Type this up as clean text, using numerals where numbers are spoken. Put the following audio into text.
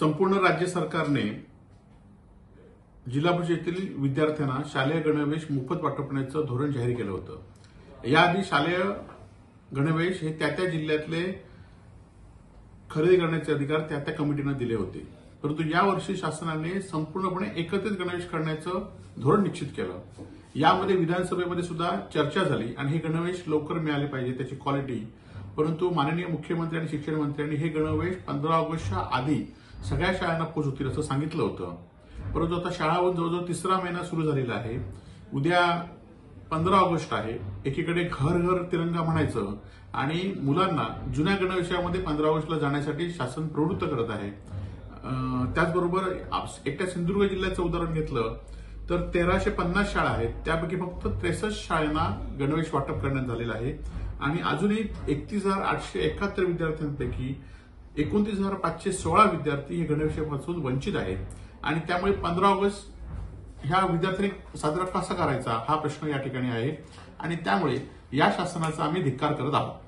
संपूर्ण राज्य सरकारने जिल्हा परिषदेतील विद्यार्थ्यांना शालेय गणवेश मोफत वाटपण्याचं धोरण जाहीर केलं होतं। याआधी शालेय गणवेश हे त्या जिल्ह्यातले खरेदी करण्याचे अधिकार त्या कमिटीने दिले होते, परंतु यावर्षी शासनाने संपूर्णपणे एकत्रित गणवेश करण्याचं धोरण निश्चित केलं। यामध्ये विधानसभेमध्ये सुद्धा चर्चा झाली आणि हे गणवेश लवकर मिळाले पाहिजे, त्याची क्वालिटी। परंतु माननीय मुख्यमंत्री आणि शिक्षण मंत्र्यांनी हे गणवेश 15 ऑगस्टच्या आधी सगळ्या शाळांना पोहोचवतील असं सांगितलं होतं। परंतु आता शाळा जवळजवळ तिसरा महिना सुरू झालेला आहे। उद्या 15 ऑगस्ट आहे। एकीकडे घर घर तिरंगा म्हणायचं आणि मुलांना जुन्या गणवेशामध्ये 15 ऑगस्टला जाण्यासाठी शासन प्रवृत्त करत आहे। त्याचबरोबर एकट्या सिंधुदुर्ग जिल्ह्याचं उदाहरण घेतलं तर 1350 शाळा आहेत, त्यापैकी फक्त 63 शाळांना गणवेश वाटप करण्यात झालेलं आहे आणि अजूनही 31,871 विद्यार्थ्यांपैकी 29,516 विद्यार्थी हे गणवेशापासून वंचित आहेत आणि त्यामुळे 15 ऑगस्ट ह्या विद्यार्थ्यांनी साजरा कसा करायचा हा प्रश्न या ठिकाणी आहे आणि त्यामुळे या शासनाचा आम्ही धिक्कार करत आहोत।